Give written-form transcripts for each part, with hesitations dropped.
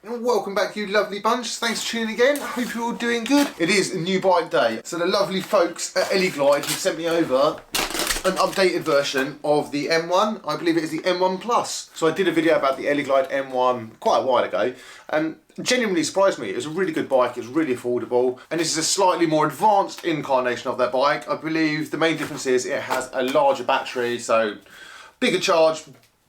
Welcome back, you lovely bunch. Thanks for tuning again. I hope you're all doing good. It is a new bike day. So the lovely folks at Eleglide have sent me over an updated version of the M1. I believe it is the M1 Plus. So I did a video about the Eleglide M1 quite a while ago, and genuinely surprised me. It was a really good bike, it was really affordable, and this is a slightly more advanced incarnation of that bike. I believe the main difference is it has a larger battery, so bigger charge,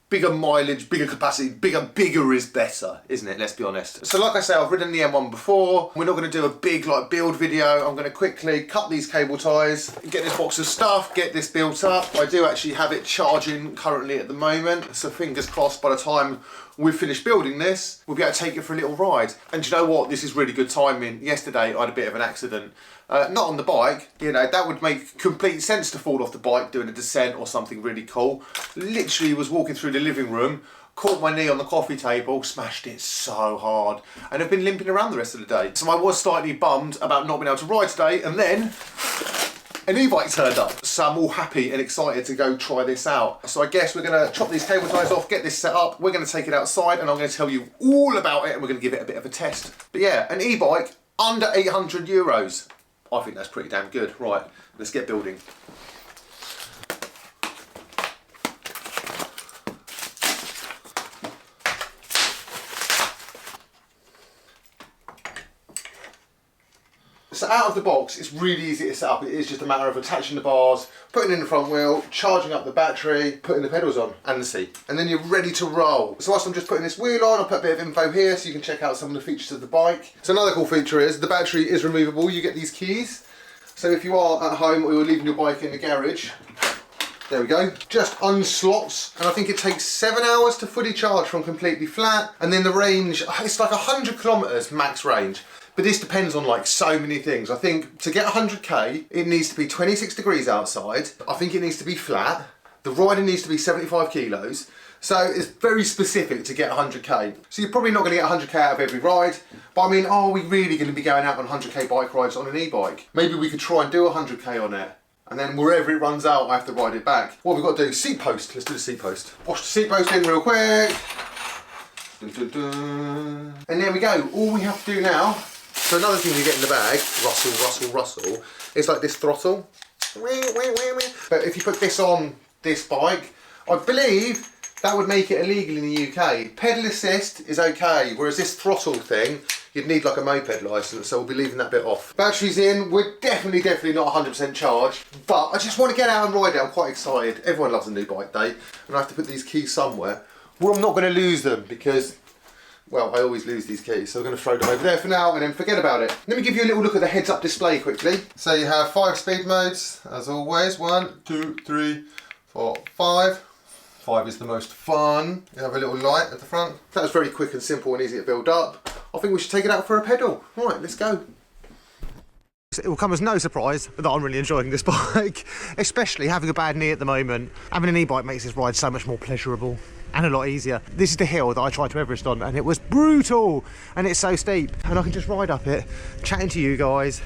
bigger mileage, bigger capacity, bigger is better, isn't it? Let's be honest. So like I say, I've ridden the M1 before. We're not going to do a big build video. I'm going to quickly cut these cable ties, get this box of stuff, get this built up. I do actually have it charging currently at the moment, so fingers crossed by the time we've finished building this, we'll be able to take it for a little ride. And do you know what? This is really good timing. Yesterday I had a bit of an accident. Not on the bike, you know, that would make complete sense to fall off the bike doing a descent or something really cool. Literally was walking through the living room, caught my knee on the coffee table, smashed it so hard, and I've been limping around the rest of the day. So I was slightly bummed about not being able to ride today, and then an e-bike turned up. So I'm all happy and excited to go try this out. So I guess we're gonna chop these cable ties off, get this set up, we're gonna take it outside, and I'm gonna tell you all about it, and we're gonna give it a bit of a test. But yeah, an e-bike under 800 euros. I think that's pretty damn good. Right, let's get building. So out of the box, it's really easy to set up. It is just a matter of attaching the bars, putting in the front wheel, charging up the battery, putting the pedals on and the seat. And then you're ready to roll. So whilst I'm just putting this wheel on, I'll put a bit of info here so you can check out some of the features of the bike. So another cool feature is the battery is removable. You get these keys. So if you are at home or you're leaving your bike in the garage, there we go, just unslots, and I think it takes 7 hours to fully charge from completely flat, and then the range, it's like 100 kilometers max range. But this depends on so many things. I think to get 100k, it needs to be 26 degrees outside. I think it needs to be flat. The rider needs to be 75 kilos. So it's very specific to get 100k. So you're probably not going to get 100k out of every ride. But I mean, are we really going to be going out on 100k bike rides on an e-bike? Maybe we could try and do 100k on it. And then wherever it runs out, I have to ride it back. What we've got to do, seat post. Let's do the seat post. Wash the seat post in real quick. Dun, dun, dun. And there we go. All we have to do now. So another thing you get in the bag, rustle, is like this throttle. But if you put this on this bike, I believe that would make it illegal in the UK. Pedal assist is okay, whereas this throttle thing, you'd need a moped licence, so we'll be leaving that bit off. Battery's in, we're definitely not 100% charged, but I just want to get out and ride it. I'm quite excited. Everyone loves a new bike day, and I have to put these keys somewhere. Well, I'm not going to lose them because, well, I always lose these keys, so we're going to throw them over there for now and then forget about it. Let me give you a little look at the heads-up display quickly. So you have 5 speed modes, as always. 1, 2, 3, 4, 5. 5 is the most fun. You have a little light at the front. That was very quick and simple and easy to build up. I think we should take it out for a pedal. Right, let's go. It will come as no surprise that I'm really enjoying this bike, especially having a bad knee at the moment. Having an e-bike makes this ride so much more pleasurable and a lot easier. This is the hill that I tried to Everest on, and it was brutal, and it's so steep, and I can just ride up it, chatting to you guys,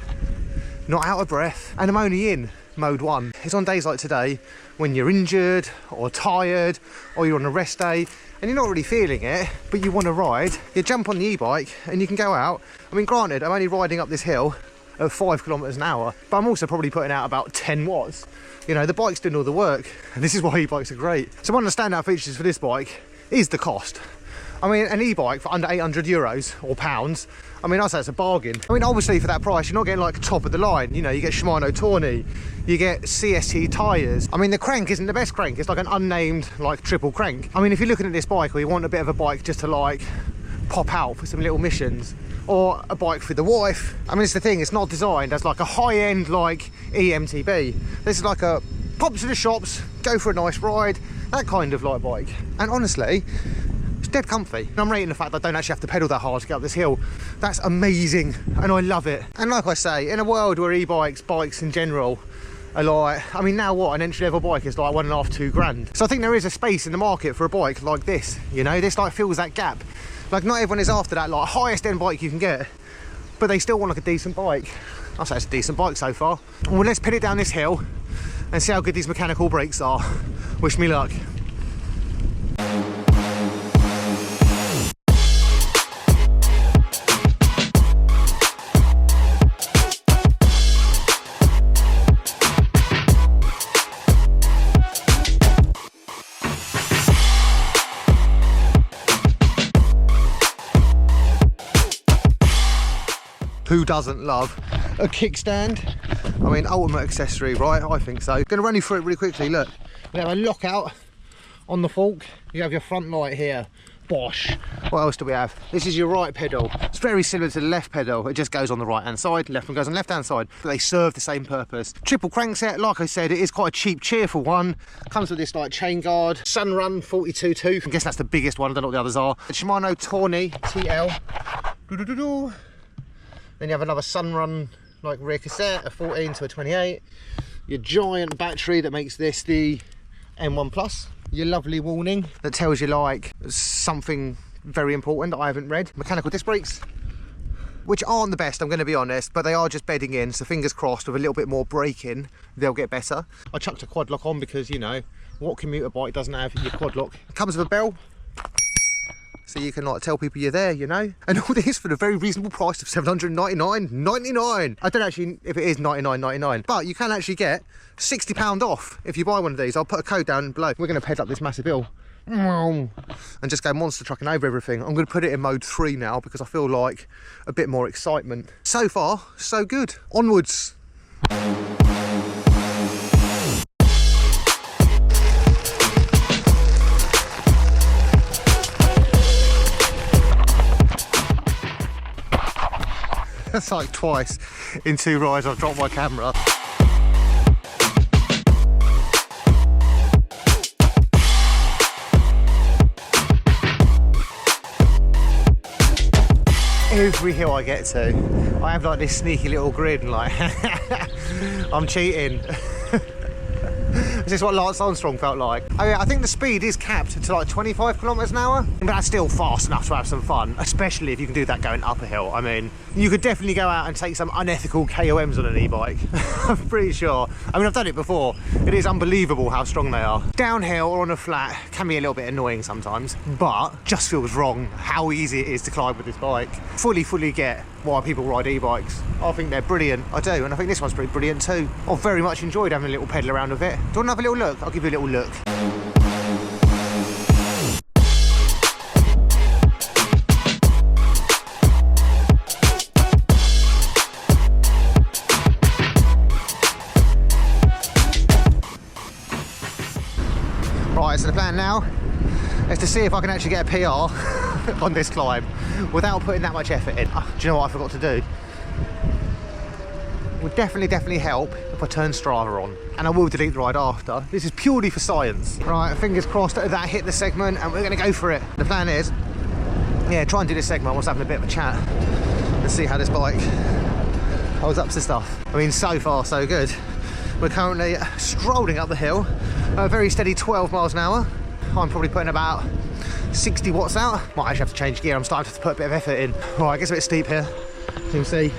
not out of breath, and I'm only in mode 1. It's on days like today when you're injured or tired or you're on a rest day and you're not really feeling it, but you want to ride. You jump on the e-bike and you can go out. I mean, granted, I'm only riding up this hill at 5 kilometers an hour, but I'm also probably putting out about 10 watts. You know, the bike's doing all the work, and this is why e-bikes are great. So one of the standout features for this bike is the cost. I mean, an e-bike for under 800 euros or pounds, I mean, I'd say it's a bargain. I mean, obviously for that price, you're not getting top of the line. You know, you get Shimano Tawny, you get CST tyres. I mean, the crank isn't the best crank. It's like an unnamed, triple crank. I mean, if you're looking at this bike or you want a bit of a bike just to pop out for some little missions, or a bike for the wife. I mean, it's the thing, it's not designed as a high-end EMTB. This is a pop to the shops, go for a nice ride, that kind of bike. And honestly, it's dead comfy. And I'm rating the fact that I don't actually have to pedal that hard to get up this hill. That's amazing, and I love it. And like I say, in a world where e-bikes, bikes in general, are I mean, now what, an entry-level bike is 1.5, 2 grand. So I think there is a space in the market for a bike like this, you know, this fills that gap. Not everyone is after that highest end bike you can get, but they still want a decent bike. I'll say it's a decent bike so far. Well, let's pin it down this hill and see how good these mechanical brakes are. Wish me luck. Who doesn't love a kickstand? I mean, ultimate accessory, right? I think so. Gonna run you through it really quickly. Look, we have a lockout on the fork. You have your front light here. Bosh. What else do we have? This is your right pedal. It's very similar to the left pedal. It just goes on the right hand side, left one goes on the left hand side, but they serve the same purpose. Triple crankset, like I said, it is quite a cheap, cheerful one. Comes with this like chain guard, Sunrun 42 tooth. I guess that's the biggest one. I don't know what the others are. The Shimano Tawny TL. Then you have another Sunrun like rear cassette, a 14 to a 28. Your giant battery that makes this the M1 Plus. Your lovely warning that tells you like something very important that I haven't read. Mechanical disc brakes, which aren't the best, I'm going to be honest, but they are just bedding in, so fingers crossed with a little bit more braking they'll get better. I chucked a quad lock on because, you know, what commuter bike doesn't have your quad lock? It comes with a bell, so you can like tell people you're there, you know, and all this for the very reasonable price of $799.99. I don't actually if it is $99.99, but you can actually get £60 off if you buy one of these. I'll put a code down below. We're going to pedal up this massive hill and just go monster trucking over everything. I'm going to put it in mode 3 now because I feel like a bit more excitement. So far, so good. Onwards. That's like twice in 2 rides I've dropped my camera. Every hill I get to, I have like this sneaky little grin, like I'm cheating. This is what Lance Armstrong felt like. I think the speed is capped to like 25 kilometers an hour, but that's still fast enough to have some fun, especially if you can do that going up a hill. I mean, you could definitely go out and take some unethical KOMs on an e-bike. I'm pretty sure. I mean, I've done it before. It is unbelievable how strong they are. Downhill or on a flat can be a little bit annoying sometimes, but just feels wrong how easy it is to climb with this bike. Fully get why people ride e-bikes. I think they're brilliant, I do, and I think this one's pretty brilliant too. I've very much enjoyed having a little pedal around with it. Do you want to have a little look? I'll give you a little look. Right, so the plan now is to see if I can actually get a PR on this climb without putting that much effort in. Do you know what I forgot to do? It would definitely help if I turn Strava on, and I will delete the ride after. This is purely for science. Right, fingers crossed that hit the segment and we're going to go for it. The plan is, yeah, try and do this segment whilst having a bit of a chat and see how this bike holds up to stuff. I mean, so far so good. We're currently strolling up the hill at a very steady 12 miles an hour. I'm probably putting about 60 watts out. Might actually have to change gear. I'm starting to put a bit of effort in. Right, it gets a bit steep here, as you can see.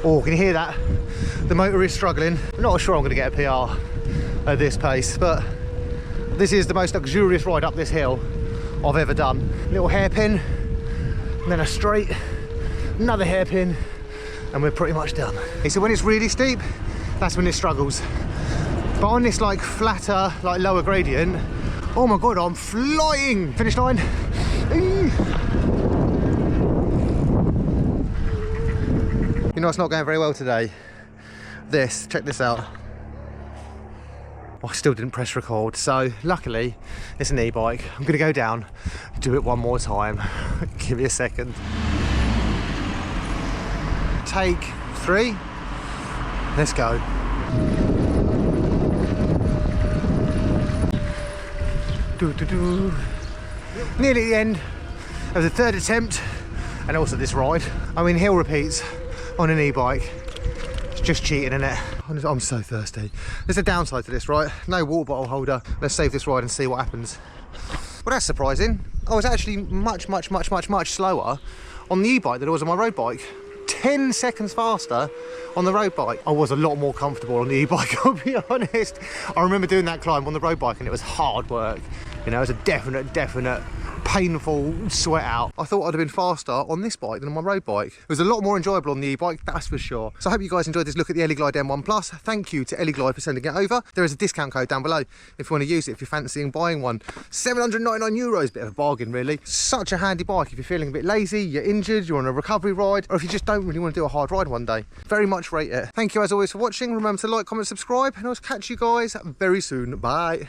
Oh, can you hear that? The motor is struggling. I'm not sure I'm going to get a PR at this pace, but this is the most luxurious ride up this hill I've ever done. Little hairpin, and then a straight, another hairpin, and we're pretty much done. Okay, so when it's really steep, that's when it struggles. But on this like flatter, like lower gradient, oh my God, I'm flying! Finish line. You know it's not going very well today? Check this out. I still didn't press record, so luckily it's an e-bike. I'm gonna go down, do it one more time. Give me a second. Take 3, let's go. Nearly at the end of the 3rd attempt, and also this ride. I mean, hill repeats on an e-bike, it's just cheating, isn't it? I'm so thirsty. There's a downside to this, right? No water bottle holder. Let's save this ride and see what happens. Well, that's surprising. I was actually much slower on the e-bike than I was on my road bike. 10 seconds faster on the road bike. I was a lot more comfortable on the e-bike, I'll be honest. I remember doing that climb on the road bike and it was hard work. You know, it was a definite painful sweat out. I thought I'd have been faster on this bike than on my road bike. It was a lot more enjoyable on the e-bike, that's for sure. So I hope you guys enjoyed this look at the Eleglide M1 Plus. Thank you to Eleglide for sending it over. There is a discount code down below if you want to use it, if you're fancying buying one. €799, bit of a bargain really. Such a handy bike if you're feeling a bit lazy, you're injured, you're on a recovery ride, or if you just don't really want to do a hard ride one day. Very much rate it. Thank you as always for watching. Remember to like, comment, subscribe, and I'll catch you guys very soon. Bye.